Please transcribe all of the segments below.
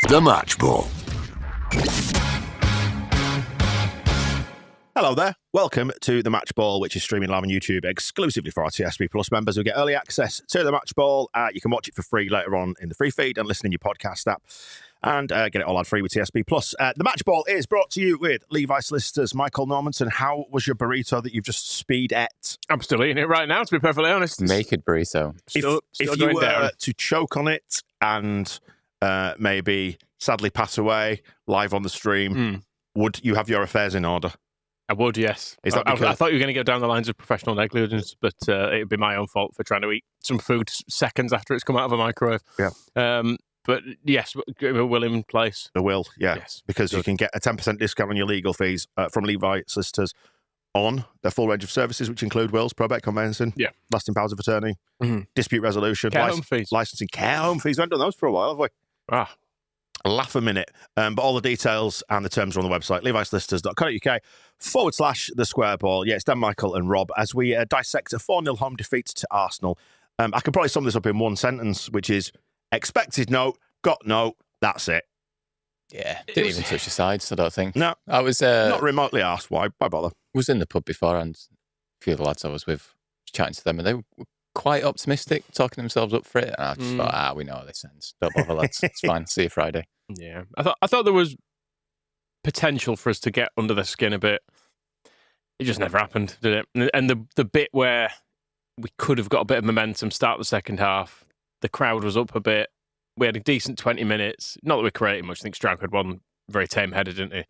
The Match Ball. Hello there. Welcome to The Match Ball, which is streaming live on YouTube exclusively for our TSB Plus members who get early access to The Match Ball. You can watch it for free later on in the free feed and listen in your podcast app and get it all ad-free with TSB Plus. The Match Ball is brought to you with Levi Solicitors. Michael Normanton, how was your burrito that you've just speed ate? I'm still eating it right now, to be perfectly honest. Naked burrito. If you were to choke on it and maybe sadly pass away live on the stream, would you have your affairs in order? I would, yes. Is that I thought you were going to go down the lines of professional negligence, but it'd be my own fault for trying to eat some food seconds after it's come out of a microwave. Yeah. But yes, a will in place. The will, yeah. Yes. Because you can get a 10% discount on your legal fees from Levi Solicitors on their full range of services, which include wills, probate conveyancing, lasting powers of attorney, dispute resolution, home fees. licensing, care home fees. We haven't done those for a while, have we? Laugh a minute. But all the details and the terms are on the website, levisolicitors.co.uk/the square ball. Yeah, it's Dan, Michael and Rob as we dissect a 4-0 home defeat to Arsenal. I can probably sum this up in one sentence, which is expected no, got no, that's it. Yeah, didn't even touch the sides, I don't think. No, I was not remotely asked why bother. Was in the pub before, and a few of the lads I was with chatting to them, and they were quite optimistic, talking themselves up for it. And I just thought, we know how this ends. Don't bother, lads. It's fine. See you Friday. Yeah, I thought there was potential for us to get under their skin a bit. It just never happened, did it? And the bit where we could have got a bit of momentum, start the second half, the crowd was up a bit. We had a decent 20 minutes. Not that we created much. I think Stroud had one very tame-headed, didn't he?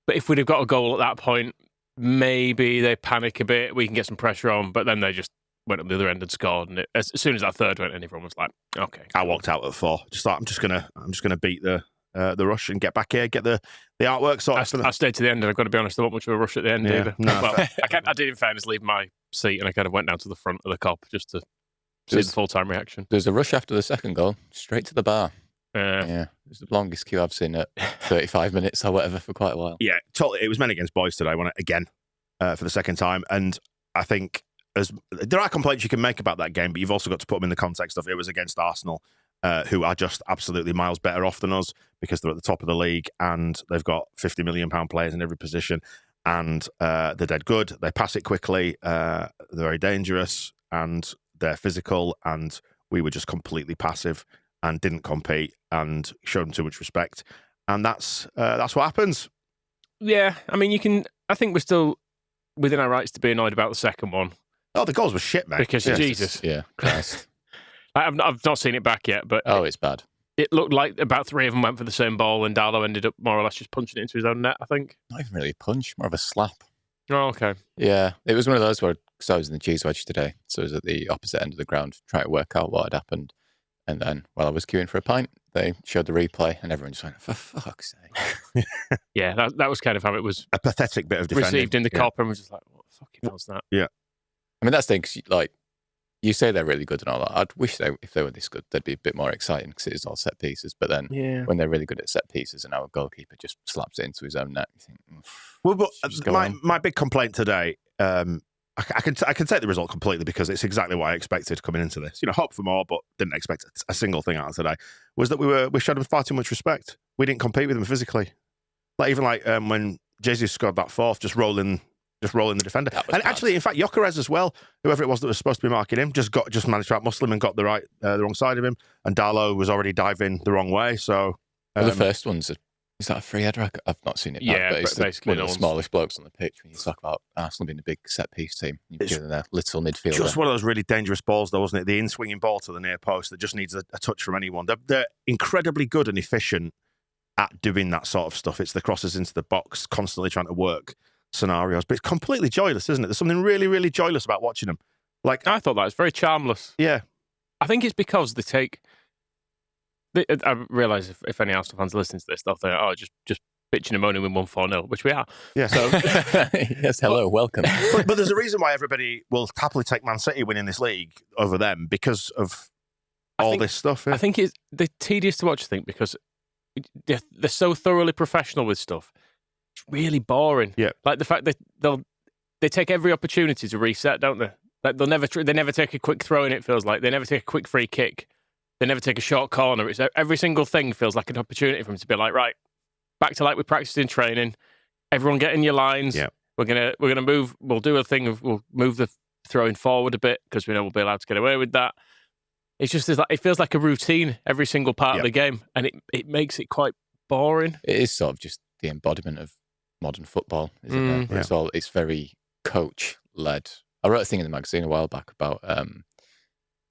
But if we'd have got a goal at that point, maybe they panic a bit. We can get some pressure on. But then they just went up the other end and scored. And as soon as that third went in, everyone was like, "Okay." I walked out at 4. Just thought, I'm just gonna beat the rush and get back here, get the artwork sorted. I stayed to the end, and I've got to be honest, there wasn't much of a rush at the end either. No, well, I did in fairness leave my seat, and I kind of went down to the front of the Kop just to see the full-time reaction. There's a rush after the second goal, straight to the bar. Yeah, it was the longest queue I've seen at 35 minutes or whatever for quite a while. Yeah, totally. It was men against boys today, wasn't it? Again, for the second time. And I think there are complaints you can make about that game, but you've also got to put them in the context of it was against Arsenal, who are just absolutely miles better off than us because they're at the top of the league and they've got £50 million players in every position and they're dead good. They pass it quickly. They're very dangerous and they're physical, and we were just completely passive and didn't compete and showed them too much respect. And that's what happens. Yeah, I mean, I think we're still within our rights to be annoyed about the second one. Oh, the goals were shit, mate. Because Jesus. Yeah, Christ. I've not seen it back yet, but... it's bad. It looked like about 3 of them went for the same ball, and Darlow ended up more or less just punching it into his own net, I think. Not even really a punch, more of a slap. Oh, okay. Yeah, it was one of those where, because I was in the cheese wedge today, so I was at the opposite end of the ground trying to work out what had happened. And then, while I was queuing for a pint, they showed the replay, and everyone just went, for fuck's sake. Yeah, that was kind of how it was. A pathetic bit of defending. Received in the Kop, and was just like, what the fucking was that? Yeah. I mean, that's the thing, 'cause, like, you say they're really good and all that. I'd wish if they were this good, they'd be a bit more exciting because it is all set pieces. But then when they're really good at set pieces and our goalkeeper just slaps it into his own net, you think, well, but my big complaint today, I can take the result completely because it's exactly what I expected coming into this. Hope for more, but didn't expect a single thing out of today. Was that we showed them far too much respect. We didn't compete with them physically. Even when Jesus scored that fourth, just rolling the defender. And actually, in fact, Gyökeres as well, whoever it was that was supposed to be marking him, just managed to outmuscle him and got the wrong side of him. And Darlow was already diving the wrong way. So the first one's is that a free header? I've not seen it back, but it's basically one of the smallest blokes on the pitch when you talk about Arsenal being a big set-piece team. You're giving their little midfielder. Just one of those really dangerous balls, though, wasn't it? The in-swinging ball to the near post that just needs a touch from anyone. They're incredibly good and efficient at doing that sort of stuff. It's the crosses into the box, constantly trying to work scenarios. But it's completely joyless, isn't it? There's something really, really joyless about watching them. I thought that was very charmless. Yeah. I think it's because they take... I realise if any Arsenal fans listen to this, they'll think, just bitching and moaning we won 4-0, which we are. Yeah. So, yes, hello, welcome. But there's a reason why everybody will happily take Man City winning this league over them because of all this stuff. Yeah. I think they're tedious to watch, because they're so thoroughly professional with stuff. It's really boring. Yeah. Like the fact that they take every opportunity to reset, don't they? Like they never take a quick throw in, it feels like. They never take a quick free kick. They never take a short corner. It's every single thing feels like an opportunity for them to be like, right, back to like we practiced in training. Everyone get in your lines. Yeah. We're gonna move. We'll do a thing of we'll move the throwing forward a bit because we know we'll be allowed to get away with that. It's just it feels like a routine every single part of the game, and it makes it quite boring. It is sort of just the embodiment of modern football, isn't it? It's very coach led. I wrote a thing in the magazine a while back about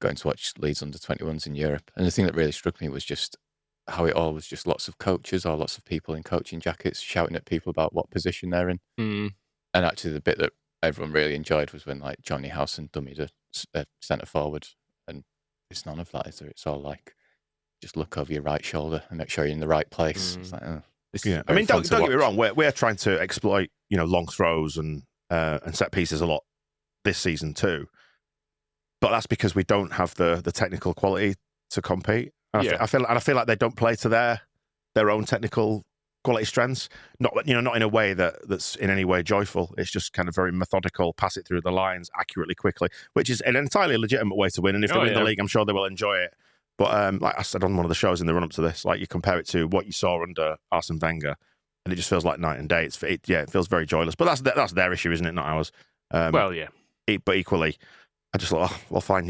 going to watch Leeds under-21s in Europe, and the thing that really struck me was just how it all was just lots of coaches or lots of people in coaching jackets shouting at people about what position they're in. And actually, the bit that everyone really enjoyed was when like Johnny Howson dummied a centre forward, and it's none of that, is there? It's all like just look over your right shoulder and make sure you're in the right place. It's like, I mean, don't get me wrong. We're trying to exploit long throws and set pieces a lot this season too, but that's because we don't have the technical quality to compete. And I feel like they don't play to their own technical quality strengths. Not in a way that's in any way joyful. It's just kind of very methodical, pass it through the lines accurately, quickly, which is an entirely legitimate way to win. And if they win the league, I'm sure they will enjoy it. But like I said on one of the shows in the run up to this, like you compare it to what you saw under Arsene Wenger, and it just feels like night and day. It feels very joyless. But that's their issue, isn't it? Not ours. Well, yeah. But equally, I just thought, well, fine.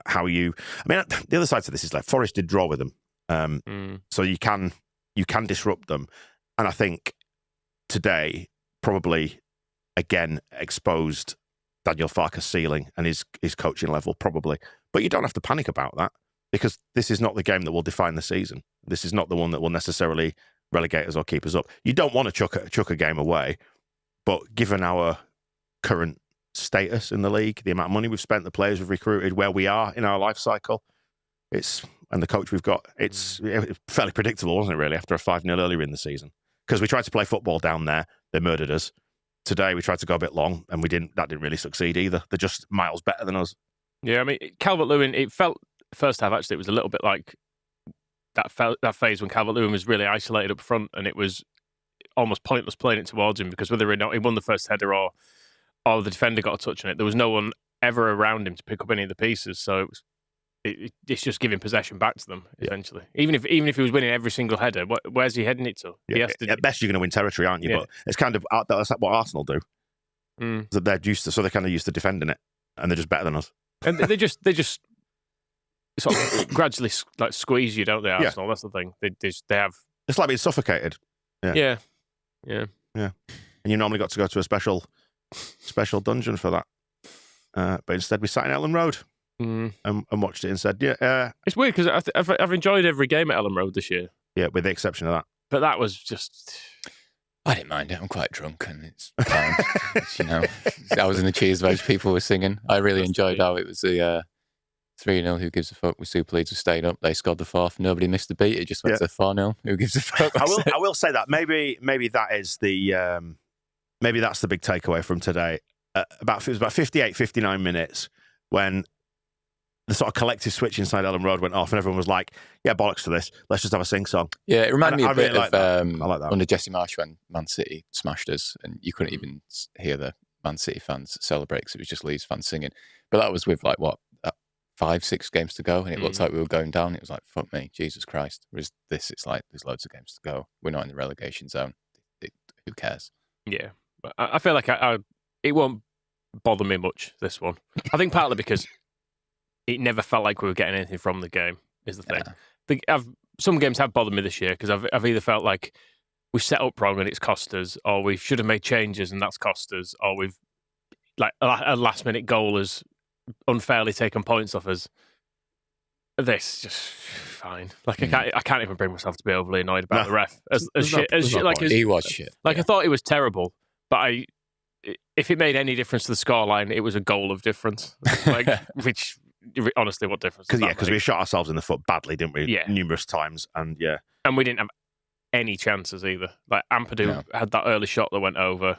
How you? I mean, the other side to this is like Forest did draw with them, so you can disrupt them, and I think today probably again exposed Daniel Farke's ceiling and his coaching level probably, but you don't have to panic about that because this is not the game that will define the season. This is not the one that will necessarily relegate us or keep us up. You don't want to chuck a game away, but given our current status in the league, the amount of money we've spent, the players we've recruited, where we are in our life cycle, and the coach we've got, it's fairly predictable, wasn't it, really, after a 5-0 earlier in the season? Because we tried to play football down there, they murdered us. Today we tried to go a bit long, and that didn't really succeed either. They're just miles better than us. Yeah, I mean, Calvert-Lewin, it felt, first half actually, it was a little bit like that phase when Calvert-Lewin was really isolated up front, and it was almost pointless playing it towards him, because whether or not he won the first header or the defender got a touch on it, there was no one ever around him to pick up any of the pieces. So it's just giving possession back to them, essentially. Even if he was winning every single header, where's he heading it to? At best, you're going to win territory, aren't you? Yeah. But it's kind of that's what Arsenal do. That they're used to, so they're kind of used to defending it, and they're just better than us. And they just sort of gradually like squeeze you, don't they? Arsenal, that's the thing. They have. It's like being suffocated. Yeah. And you normally got to go to a special dungeon for that, but instead we sat in Ellen Road and watched it and said, it's weird because I've enjoyed every game at Ellen Road this year. Yeah, with the exception of that. But that was just. I didn't mind it. I'm quite drunk and it's fine. I was in the cheers veg people were singing. I really enjoyed how it was the 3-0. Who gives a fuck? With Super Leeds were staying up. They scored the fourth. Nobody missed the beat. It just went to 4-0. Who gives a fuck? I will say that maybe that is the maybe that's the big takeaway from today. It was about 58, 59 minutes when the sort of collective switch inside Ellen Road went off, and everyone was like, "Yeah, bollocks to this. Let's just have a sing-song." Yeah, it reminded me a bit of I like that. Under Jesse Marsh when Man City smashed us, and you couldn't even hear the Man City fans celebrate because it was just Leeds fans singing. But that was with 5-6 games to go, and it looked like we were going down. It was like, fuck me, Jesus Christ. Whereas this, it's like there's loads of games to go. We're not in the relegation zone. Who cares? Yeah, but I feel like it won't bother me much, this one. I think partly because it never felt like we were getting anything from the game, is the thing. Some games have bothered me this year because I've either felt like we've set up wrong and it's cost us, or we should have made changes and that's cost us, or we've like a last-minute goal has unfairly taken points off us. This just fine. Like I can't even bring myself to be overly annoyed about the ref. He was shit. I thought it was terrible, but if it made any difference to the scoreline, it was a goal of difference. Which honestly, what difference? Because we shot ourselves in the foot badly, didn't we? Yeah. Numerous times, and we didn't have any chances either. Like Ampadu had that early shot that went over,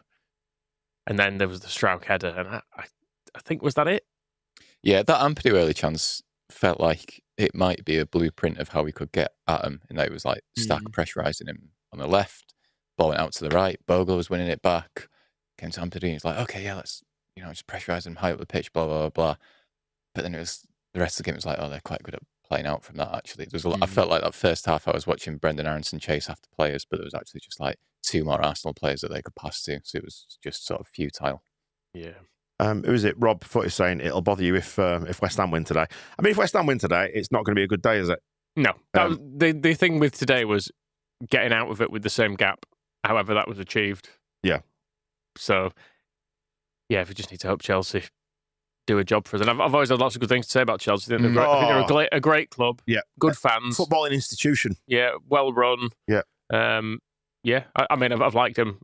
and then there was the Strauch header, and I think was that it? Yeah, that Ampadu early chance felt like it might be a blueprint of how we could get at him, and it was like Stack pressurising him on the left, ball went out to the right, Bogle was winning it back, came to Ampadu, and he's like, okay, let's just pressurise him high up the pitch, blah blah blah blah. But then it was the rest of the game was like, oh, they're quite good at playing out from that, actually. There was a lot, I felt like that first half I was watching Brendan Aronson chase after players, but there was actually just like 2 more Arsenal players that they could pass to. So it was just sort of futile. Yeah. Who is it? Rob Foote is saying it'll bother you if West Ham win today. I mean, if West Ham win today, it's not going to be a good day, is it? No. That was, the thing with today was getting out of it with the same gap, however that was achieved. Yeah. So, yeah, if we just need to hope Chelsea do a job for us. And I've always had lots of good things to say about Chelsea. I think they're a great club. Yeah. Good fans. Footballing institution. Yeah. Well run. Yeah. Yeah. I mean, I've liked him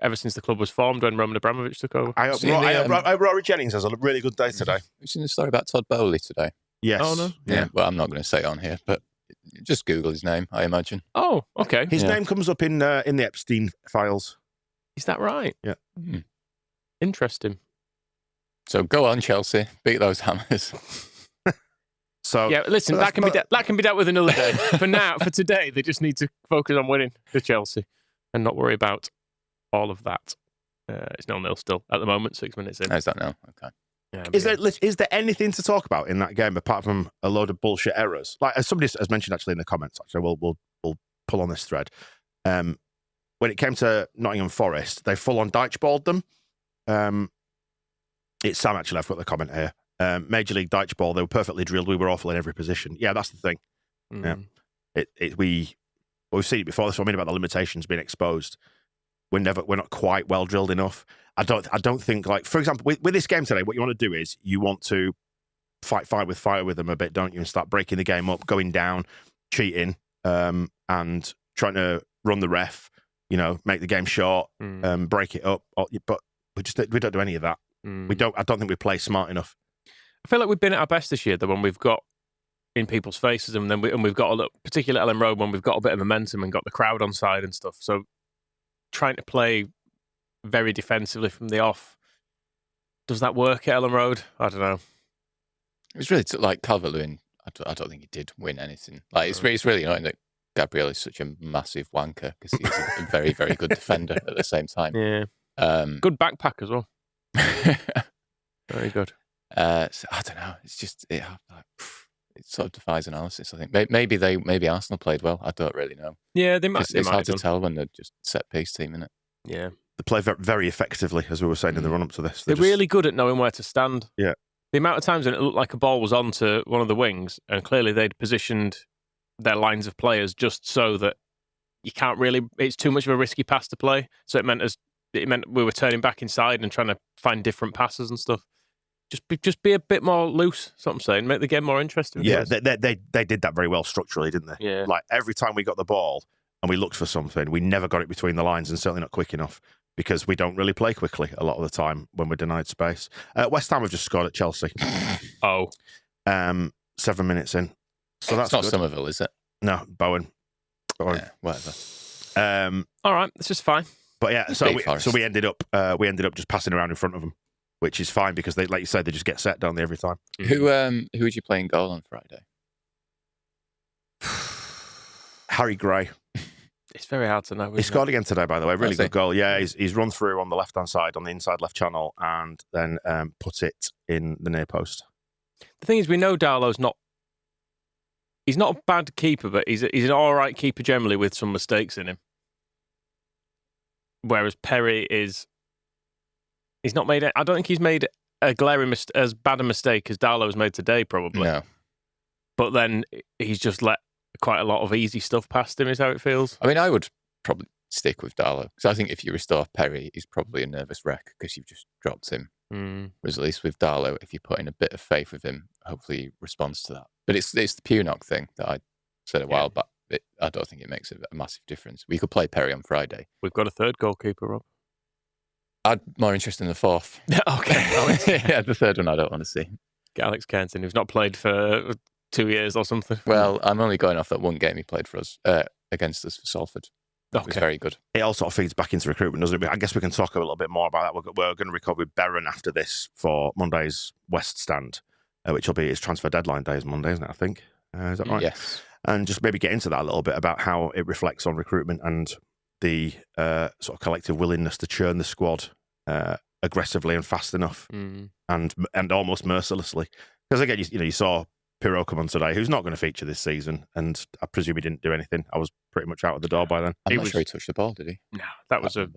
ever since the club was formed when Roman Abramovich took over. I hope Rory Jennings has a really good day today. Have you seen the story about Todd Bowley today? Yes. Oh, no? Yeah. Well, I'm not going to say it on here, but just Google his name, I imagine. Oh, okay. His name comes up in the Epstein files. Is that right? Yeah. Interesting. So go on, Chelsea. Beat those Hammers. So yeah, listen, that can be dealt with another day. For today, they just need to focus on winning to Chelsea and not worry about all of that. It's 0-0 still at the moment, 6 minutes in. Is that now? Okay. Is there anything to talk about in that game apart from a load of bullshit errors? Like as somebody has mentioned actually in the comments. Actually, we'll pull on this thread. When it came to Nottingham Forest, they full on Dyche-balled them. It's Sam actually. I've got the comment here. Major League Dyche-ball. They were perfectly drilled. We were awful in every position. Yeah, that's the thing. Yeah, we've seen it before. That's what I mean about the limitations being exposed. We're not quite well drilled enough. I don't think, like, for example, with this game today, what you want to do is you want to fight with fire with them a bit, don't you? And start breaking the game up, going down, cheating, and trying to run the ref, make the game short, break it up. But we don't do any of that. I don't think we play smart enough. I feel like we've been at our best this year, though, when we've got in people's faces, and then we've got particularly Ellen Road, when we've got a bit of momentum and got the crowd on side and stuff. So trying to play very defensively from the off, does that work at Ellen Road? I don't know. It was really like Calvert-Lewin. I don't think he did win anything. Like it's really annoying that Gabriel is such a massive wanker because he's a very, very good defender at the same time. Yeah. Good backpack as well. Very good. So I don't know. It's just it sort of defies analysis. I think maybe Arsenal played well. I don't really know. Yeah, they might. It's hard to tell when they're just set piece team, isn't it? Yeah, they play very, very effectively, as we were saying in the run up to this. They're really good at knowing where to stand. Yeah, the amount of times when it looked like a ball was on to one of the wings, and clearly they'd positioned their lines of players just so that you can't really. It's too much of a risky pass to play. So it meant we were turning back inside and trying to find different passes and stuff. Just be a bit more loose. That's what I'm saying. Make the game more interesting. Yeah, they did that very well structurally, didn't they? Yeah. Like every time we got the ball and we looked for something, we never got it between the lines, and certainly not quick enough because we don't really play quickly a lot of the time when we're denied space. West Ham have just scored at Chelsea. 7 minutes in. So that's not good. Somerville, is it? No, Bowen. Yeah, whatever. All right, that's just fine. But yeah, so we ended up just passing around in front of them, which is fine because they, like you said, they just get set, don't they, every time. Who would you play in goal on Friday? Harry Gray. It's very hard to know. He scored again today, by the way. Really good goal. Yeah, he's run through on the left-hand side, on the inside left channel, and then put it in the near post. The thing is, we know Darlow's not... He's not a bad keeper, but he's an all right keeper generally with some mistakes in him. Whereas Perry is... He's not made... I don't think he's made a glaring as bad a mistake as Darlow's made today, probably. No. But then he's just let quite a lot of easy stuff past him, is how it feels. I mean, I would probably stick with Darlow because I think if you restore Perry, he's probably a nervous wreck because you've just dropped him. Whereas at least with Darlow, if you put in a bit of faith with him, hopefully he responds to that. But it's the Punic thing that I said a while back. I don't think it makes a massive difference. We could play Perry on Friday. We've got a third goalkeeper, Rob. I'm more interested in the fourth. Okay. Yeah, the third one I don't want to see. Get Alex Kenton, who's not played for 2 years or something. Well, I'm only going off that one game he played for us, against us for Salford. It was very good. It all sort of feeds back into recruitment, doesn't it? I guess we can talk a little bit more about that. We're going to record with Berren after this for Monday's West Stand, which will be his transfer deadline day is Monday, isn't it, I think? Is that right? Yes. And just maybe get into that a little bit about how it reflects on recruitment and the sort of collective willingness to churn the squad aggressively and fast enough and almost mercilessly. Because again, you saw Pirot come on today, who's not going to feature this season, and I presume he didn't do anything. I was pretty much out of the door by then. I'm not sure he touched the ball, did he? No,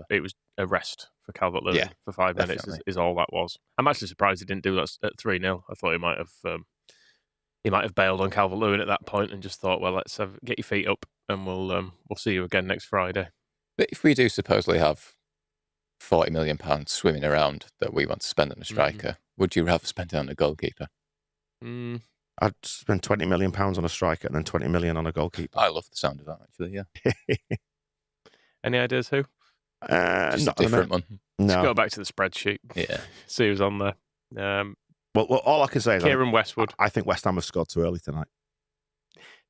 it was a rest for Calvert-Lewin for 5 minutes is all that was. I'm actually surprised he didn't do that at 3-0. I thought he might have bailed on Calvert-Lewin at that point and just thought, well, let's get your feet up and we'll see you again next Friday. But if we do supposedly have £40 million swimming around that we want to spend on a striker, would you rather spend it on a goalkeeper? I'd spend £20 million on a striker and then £20 million on a goalkeeper. I love the sound of that, actually, yeah. Any ideas who? Just a different one. No. Let's go back to the spreadsheet. Yeah. See who's on there. Well, all I can say is Kieran Westwood. I think West Ham have scored too early tonight.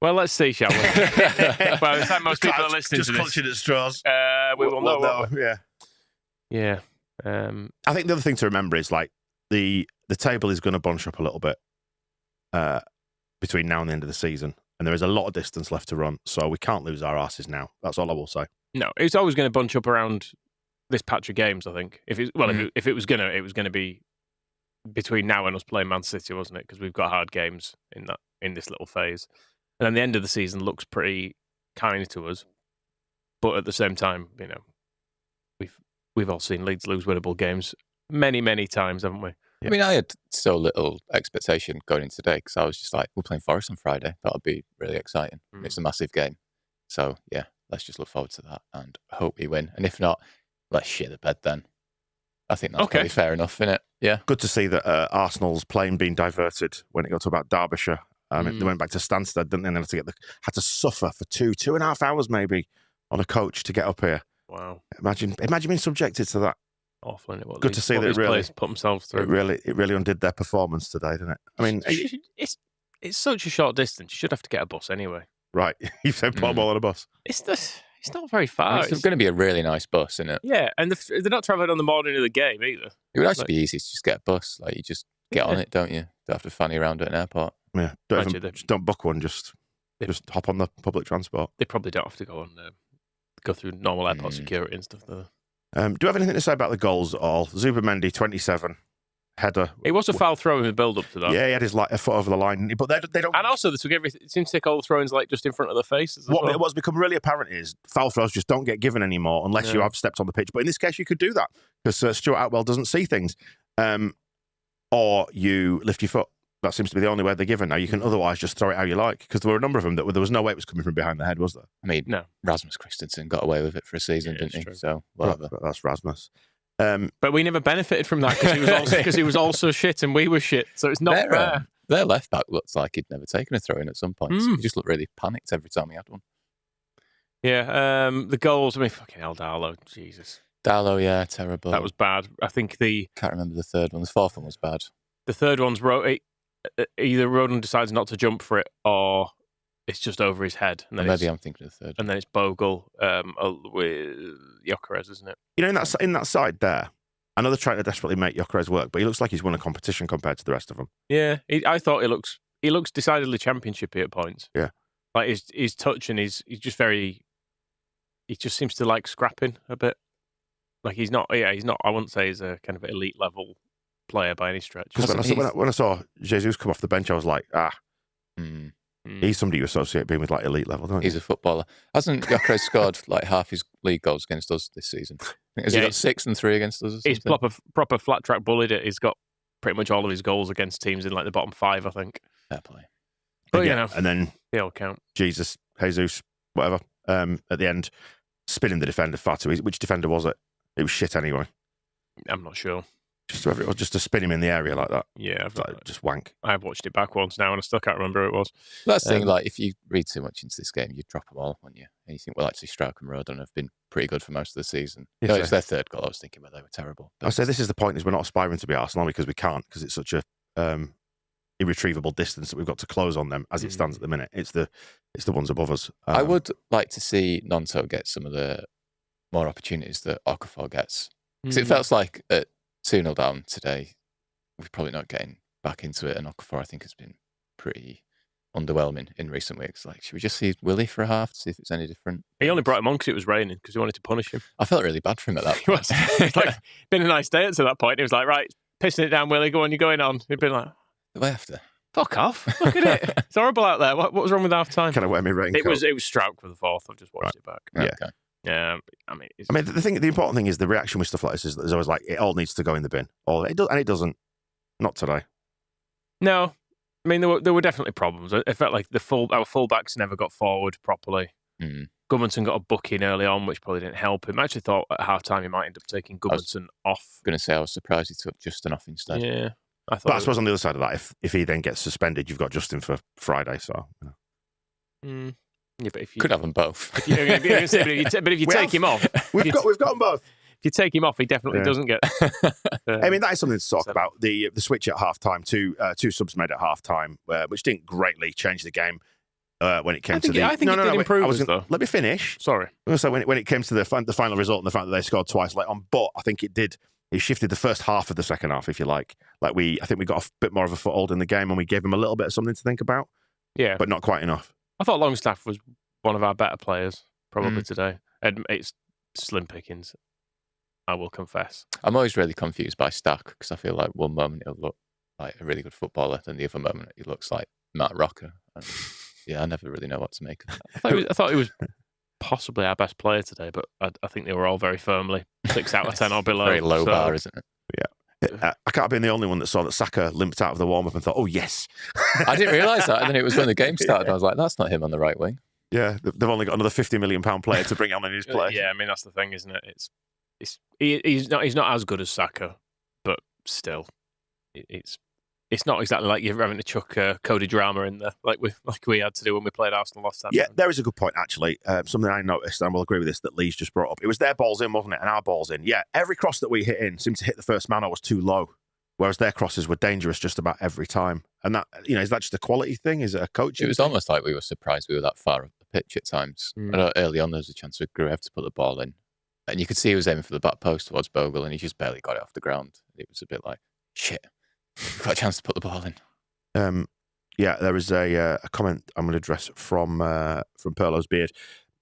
Well, let's see, shall we? Well, it's like most people are listening to this. Just clutching at straws. We will know. Yeah. Yeah. I think the other thing to remember is like the table is going to bunch up a little bit between now and the end of the season, and there is a lot of distance left to run, so we can't lose our asses now. That's all I will say. No, it's always going to bunch up around this patch of games. I think if it was going to be between now and us playing Man City, wasn't it? Because we've got hard games in this little phase, and then the end of the season looks pretty kind to us. But at the same time, we've all seen Leeds lose winnable games many times, haven't we? Yeah. I mean, I had so little expectation going into today because I was just like, we're playing Forest on Friday. That'll be really exciting. It's a massive game. So, yeah, let's just look forward to that and hope we win. And if not, let's shit the bed then. I think that's probably fair enough, isn't it? Yeah. Good to see that Arsenal's plane being diverted when it got to about Derbyshire. They went back to Stansted, didn't they? And then had to suffer for 2.5 hours maybe on a coach to get up here. Wow. Imagine being subjected to that. Awful, isn't it? Good to see that it really put themselves through. It really undid their performance today, didn't it? I mean, it's such a short distance. You should have to get a bus anyway. Right, you said put them all on a bus. It's not very far. It's going to be a really nice bus, isn't it? Yeah, and they're not travelling on the morning of the game either. It would actually be easy to just get a bus. Like you just get on it, don't you? Don't have to fanny around at an airport. Yeah, don't book one. Just hop on the public transport. They probably don't have to go through normal airport security and stuff. Do you have anything to say about the goals at all? Zubimendi, 27, header. It was a foul throw in the build-up to that. Yeah, he had his a foot over the line, but they don't. And also, they took everything. It seems to take all the throw-ins just in front of the faces. What's become really apparent is foul throws just don't get given anymore unless you have stepped on the pitch. But in this case, you could do that because Stuart Atwell doesn't see things, or you lift your foot. That seems to be the only way they're given now. You can otherwise just throw it how you like because there were a number of them that there was no way it was coming from behind the head, was there? I mean, no. Rasmus Christensen got away with it for a season, didn't he? True. So whatever. That's Rasmus. But we never benefited from that because he was also shit and we were shit. So it's not fair. Their left back looks like he'd never taken a throw in at some point. He just looked really panicked every time he had one. Yeah. The goals. I mean, fucking hell, Darlow. Jesus. Darlow, yeah, terrible. That was bad. I think can't remember the third one. The fourth one was bad. The third one's either Rodon decides not to jump for it or it's just over his head. And then maybe I'm thinking of the third. And then it's Bogle with Gyökeres, isn't it? You know, in that side there, I know they're trying to desperately make Gyökeres work, but he looks like he's won a competition compared to the rest of them. Yeah, I thought he looks decidedly championshipy at points. Yeah, like his touch and he's just very. He just seems to like scrapping a bit. Like he's not. I wouldn't say he's a kind of elite level player by any stretch. Because when I saw Jesus come off the bench, I was like, he's somebody you associate being with like elite level, don't you? He's a footballer. Hasn't Gyökeres scored like half his league goals against us this season? Has he got 6 and 3 against us? He's proper flat track bullied it. He's got pretty much all of his goals against teams in like the bottom 5, I think. Fair play. But and then they all count. Jesus, whatever. At the end, spinning the defender far too easy. Which defender was it? It was shit anyway. I'm not sure. Just to spin him in the area like that. Yeah, just wank. I've watched it back once now and I still can't remember who it was. That's the thing, like if you read too much into this game, you drop them all, wouldn't you? And you think, well, actually, Strauch and Rodon have been pretty good for most of the season. Yes, it's their third goal. I was thinking, well, they were terrible. I say this is the point: is we're not aspiring to be Arsenal because we can't, because it's such a irretrievable distance that we've got to close on them as it stands at the minute. It's the ones above us. I would like to see Nonto get some of the more opportunities that Okafor gets, because it felt like at 2-0 down today, we're probably not getting back into it. And Okafor, I think, has been pretty underwhelming in recent weeks. Like, should we just see Willie for a half to see if it's any different? He only brought him on because it was raining, because he wanted to punish him. I felt really bad for him at that point. It's like, been a nice day up to that point. He was like, right, pissing it down, Willie, go on, you're going on. He'd been like, do I have to? Fuck off. Look at it. It's horrible out there. What was wrong with half time? Can I wear my raincoat? It was Stroud for the fourth. I've just watched it back. Yeah. Okay. Yeah. I mean, the important thing is the reaction with stuff like this is there's always like, it all needs to go in the bin. And it doesn't. Not today. No. I mean, there were definitely problems. It felt like our fullbacks never got forward properly. Gudmundsson got a booking early on, which probably didn't help him. I actually thought at half-time he might end up taking Gudmundsson off. I was going to say, I was surprised he took Justin off instead. Yeah. But I suppose on the other side of that, if he then gets suspended, you've got Justin for Friday. So, Yeah, but if you could have them both. But if you take him off, we've got them both. If you take him off, he definitely doesn't get. I mean, that is something to talk about. The switch at halftime, two subs made at halftime, which didn't greatly change the game when it came to the. I think it did improve though. Let me finish. Sorry. So when it came to the final result and the fact that they scored twice late on, but I think it did. It shifted the first half of the second half, if you like. I think we got a bit more of a foothold in the game, and we gave him a little bit of something to think about. Yeah, but not quite enough. I thought Longstaff was one of our better players probably today. And it's slim pickings, I will confess. I'm always really confused by Stack because I feel like one moment he'll look like a really good footballer, and the other moment he looks like Matt Rocker. And I never really know what to make of that. I thought he was possibly our best player today, but I think they were all very firmly 6 out of 10 or below. Very low bar, isn't it? Yeah. I can't have been the only one that saw that Saka limped out of the warm-up and thought, oh, yes. I didn't realise that. And then it was when the game started, I was like, that's not him on the right wing. Yeah, they've only got another £50 million player to bring on in his place. Yeah, I mean, that's the thing, isn't it? He's not as good as Saka, but still, it's not exactly like you're having to chuck Cody Drama in there, like we had to do when we played Arsenal last time. Yeah, there is a good point, actually. Something I noticed, and I will agree with this, that Leeds just brought up. It was their balls in, wasn't it? And our balls in. Yeah, every cross that we hit in seemed to hit the first man or was too low, whereas their crosses were dangerous just about every time. And that, is that just a quality thing? Is it a coaching? It was almost like we were surprised we were that far up the pitch at times. I know early on there was a chance with Gruev to put the ball in. And you could see he was aiming for the back post towards Bogle, and he just barely got it off the ground. It was a bit like, shit, we've got a chance to put the ball in. There is a comment I'm going to address from Perlo's Beard.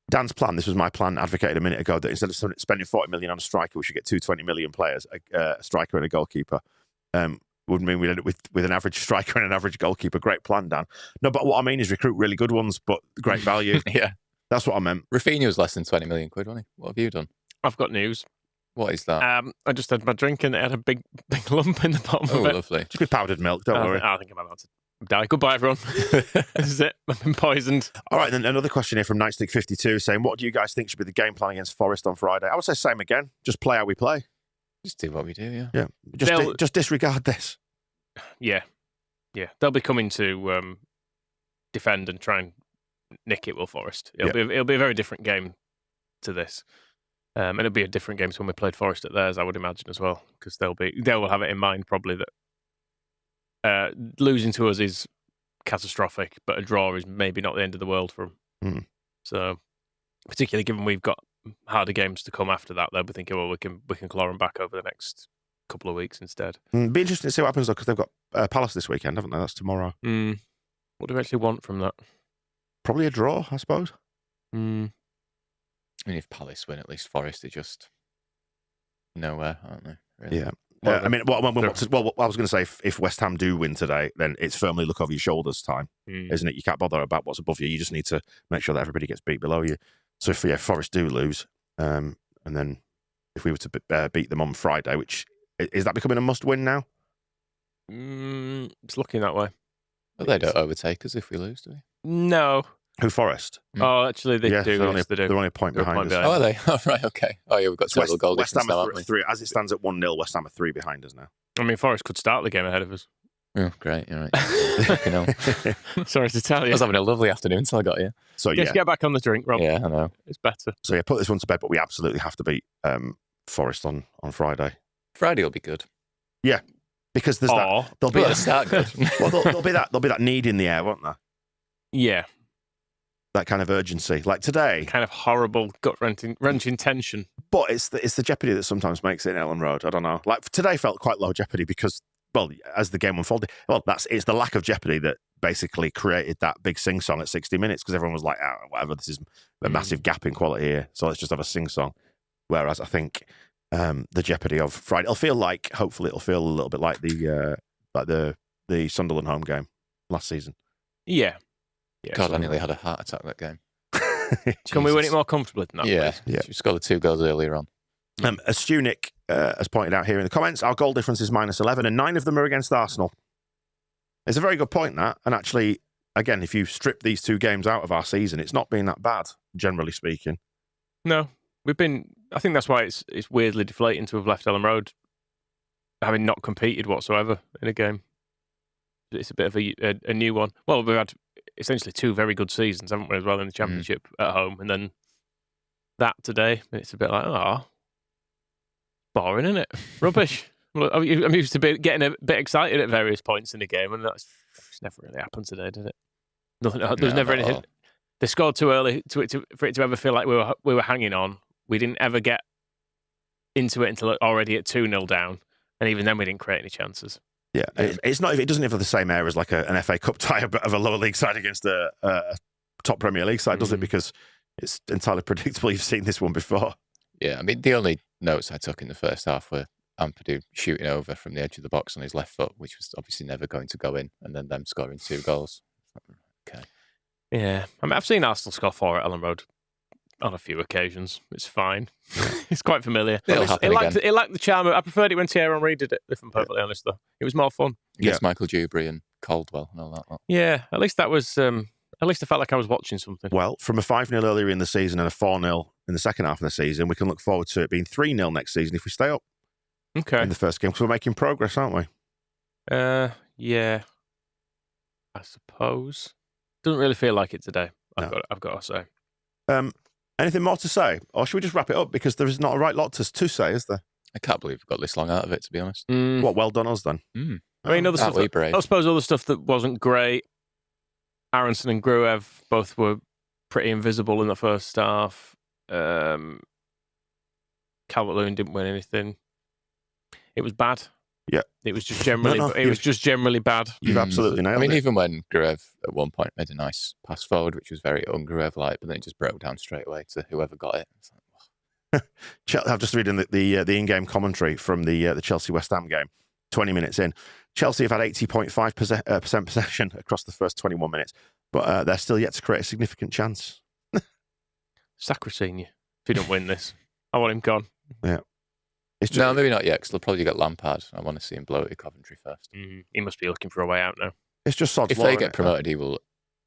Dan's plan, this was my plan, advocated a minute ago, that instead of spending 40 million on a striker, we should get 20 million players, a striker and a goalkeeper. Would mean we'd end up with an average striker and an average goalkeeper. Great plan, Dan. No, but what I mean is recruit really good ones, but great value. Yeah. That's what I meant. Rafinha was less than 20 million quid, wasn't he? What have you done? I've got news. What is that? I just had my drink and it had a big lump in the bottom of it. Oh, lovely. Just with powdered milk, don't worry. I think I'm about to die. Goodbye, everyone. This is it. I've been poisoned. All right, then another question here from Nightstick52 saying, what do you guys think should be the game plan against Forest on Friday? I would say same again. Just play how we play. Just do what we do, yeah. Yeah. Just disregard this. Yeah. They'll be coming to defend and try and nick it, Will Forest. It'll be a very different game to this. And it'll be a different game to when we played Forest at theirs, I would imagine, as well, because they will have it in mind probably that losing to us is catastrophic, but a draw is maybe not the end of the world for them. So, particularly given we've got harder games to come after that, they'll be thinking, well, we can claw them back over the next couple of weeks instead. Be interesting to see what happens though, because they've got Palace this weekend, haven't they? That's tomorrow. What do we actually want from that? Probably a draw, I suppose. I mean, if Palace win, at least Forest are just nowhere, aren't they? Really? Yeah. I mean, what I was going to say, if West Ham do win today, then it's firmly look over your shoulders time, isn't it? You can't bother about what's above you. You just need to make sure that everybody gets beat below you. So if Forest do lose, and then if we were to beat them on Friday, which is that becoming a must-win now? It's looking that way. But they don't overtake us if we lose, do we? No. Who, Forest? Oh, actually, they do. They're only a point behind us. Oh, are they? Oh, right, okay. Oh, yeah, we've got total goal West difference Ham now, are haven't we? 3. As it stands at 1-0, West Ham are 3 behind us now. I mean, Forest could start the game ahead of us. Oh, great. You're right. Fucking hell. Sorry to tell you. I was having a lovely afternoon until I got here. So, Just get back on the drink, Rob. Yeah, I know. It's better. So, put this one to bed, but we absolutely have to beat Forest on Friday. Friday will be good. Yeah, because there's that. There'll be start good. Well, there'll be that need in the air, won't there? Yeah. That kind of urgency, like today, kind of horrible gut-wrenching tension. But it's the jeopardy that sometimes makes it in Ellen Road. I don't know. Like today felt quite low jeopardy because, well, as the game unfolded, it's the lack of jeopardy that basically created that big sing-song at 60 minutes because everyone was like, whatever, this is a massive gap in quality here, so let's just have a sing-song. Whereas I think the jeopardy of Friday, hopefully it'll feel a little bit like the Sunderland home game. last season. Yeah. God, I nearly had a heart attack that game. Can we win it more comfortably than that, please? Yeah. She scored the 2 goals earlier on. As Stunik has pointed out here in the comments, our goal difference is minus 11, and 9 of them are against Arsenal. It's a very good point, that. And actually, again, if you strip these 2 games out of our season, it's not been that bad, generally speaking. No. I think that's why it's weirdly deflating to have left Ellen Road having not competed whatsoever in a game. It's a bit of a new one. Well, we've had essentially 2 very good seasons, haven't we, as well, in the Championship at home, and then that today. It's a bit like, boring, isn't it? Rubbish. I'm used to getting a bit excited at various points in the game, and that's never really happened today, did it? Nothing. There's never anything. They scored too early for it to ever feel like we were hanging on. We didn't ever get into it until already at 2-0 down, and even then we didn't create any chances. Yeah, it's not. It doesn't have the same air as like an FA Cup tie of a lower league side against a top Premier League side, does it? Because it's entirely predictable. You've seen this one before. Yeah, I mean, the only notes I took in the first half were Ampadu shooting over from the edge of the box on his left foot, which was obviously never going to go in, and then them scoring 2 goals. Okay. Yeah, I mean, I've seen Arsenal score 4 at Ellen Road on a few occasions. It's fine. It's quite familiar. It lacked the charm. I preferred it when Thierry Henry did it, if I'm perfectly honest, though. It was more fun. Against Michael Dewberry and Caldwell and all that lot. Yeah, at least that was... at least I felt like I was watching something. Well, from a 5-0 earlier in the season and a 4-0 in the second half of the season, we can look forward to it being 3-0 next season if we stay up in the first game, because we're making progress, aren't we? Yeah, I suppose. Doesn't really feel like it today, I've got to say. Anything more to say? Or should we just wrap it up? Because there is not a right lot to say, is there? I can't believe we've got this long out of it, to be honest. What, well done us then? I mean, I suppose other stuff that wasn't great. Aronson and Gruev both were pretty invisible in the first half. Calvert-Lewin didn't win anything. It was bad. Yeah, it was just generally. It was just generally bad. You've absolutely nailed it. I mean, even when Gruev at one point made a nice pass forward, which was very un-Gruev-like, but then it just broke down straight away to whoever got it. It's like, I'm just reading the in-game commentary from the Chelsea West Ham game. 20 minutes in, Chelsea have had 80.5% possession across the first 21 minutes, but they're still yet to create a significant chance. Sacrosine, if you don't win this, I want him gone. Yeah. No, maybe not yet, because they'll probably get Lampard. I want to see him blow it at Coventry first. He must be looking for a way out now. It's just sod's law. If they get promoted,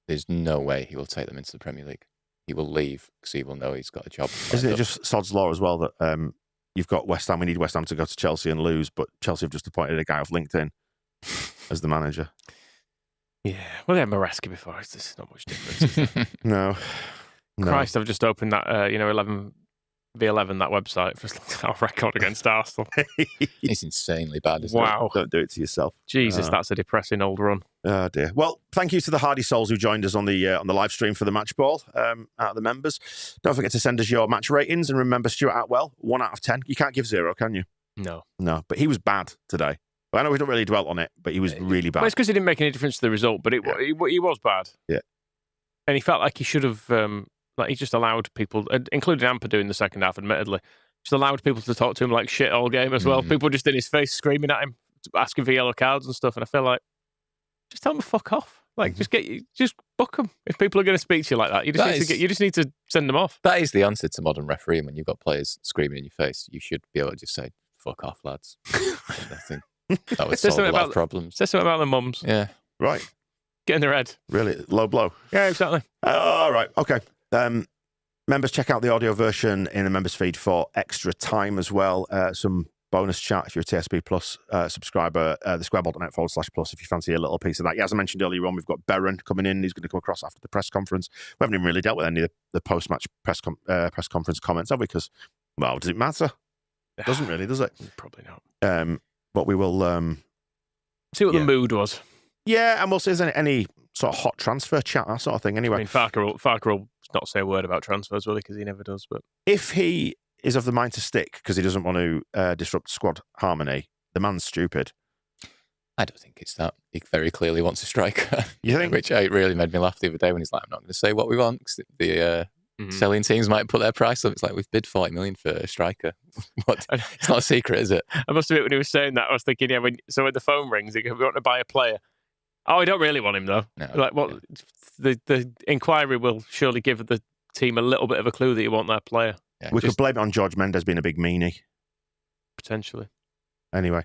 there's no way he will take them into the Premier League. He will leave because he will know he's got a job. Isn't it just sod's law as well that you've got West Ham, we need West Ham to go to Chelsea and lose, but Chelsea have just appointed a guy off LinkedIn as the manager. Yeah, well, they had Maresca before. There's not much difference. No. Christ, I've just opened that 11v11, that website for our record against Arsenal. It's insanely bad, isn't it? Don't do it to yourself. Jesus, that's a depressing old run. Oh dear. Well, thank you to the hardy souls who joined us on the live stream for the match ball out of the members. Don't forget to send us your match ratings, and remember Stuart Atwell, 1 out of 10. You can't give 0, can you? No, but he was bad today. I know we don't really dwell on it, but he was really bad. Well, it's because he didn't make any difference to the result, but he was bad. Yeah, and he felt like he should have. He just allowed people, including Ampadu in the second half, admittedly, just allowed people to talk to him like shit all game as well. People just in his face screaming at him, asking for yellow cards and stuff. And I feel like, just tell them to fuck off. Like, just book them. If people are going to speak to you like that, you just need to send them off. That is the answer to modern refereeing. When you've got players screaming in your face, you should be able to just say, "Fuck off, lads." I think that would solve a lot of problems. Say something about the mums. Yeah, right. Get in their head. Really low blow. Yeah, exactly. All right. Okay. Members, check out the audio version in the members feed for extra time as well. Some bonus chat if you're a TSB Plus subscriber. The squareball.net/plus if you fancy a little piece of that. Yeah, as I mentioned earlier on, we've got Berron coming in. He's going to come across after the press conference. We haven't even really dealt with any of the post-match press conference comments, have we? Because, well, does it matter? It doesn't really, does it? Probably not. But we will see what the mood was. Yeah, and we'll see if there's any sort of hot transfer chat, that sort of thing. Anyway, I mean, Farker will not say a word about transfers, will he? Because he never does. But if he is of the mind to stick because he doesn't want to disrupt squad harmony, the man's stupid. I don't think it's that. He very clearly wants a striker. You think? Which really made me laugh the other day when he's like, "I'm not going to say what we want because the selling teams might put their price up." It's like, we've bid 40 million for a striker. What? It's not a secret, is it? I must admit, when he was saying that, I was thinking, when the phone rings, we want to buy a player. Oh, I don't really want him though. No, Like, what? The inquiry will surely give the team a little bit of a clue that you want that player. Yeah, We could blame it on George Mendes being a big meanie. Potentially. Anyway,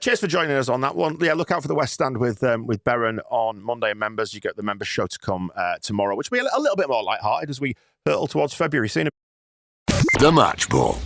cheers for joining us on that one. Yeah, look out for the West Stand with Berren on Monday. And members, you get the members show to come tomorrow, which will be a little bit more lighthearted as we hurtle towards February. See you in a... The Match Ball.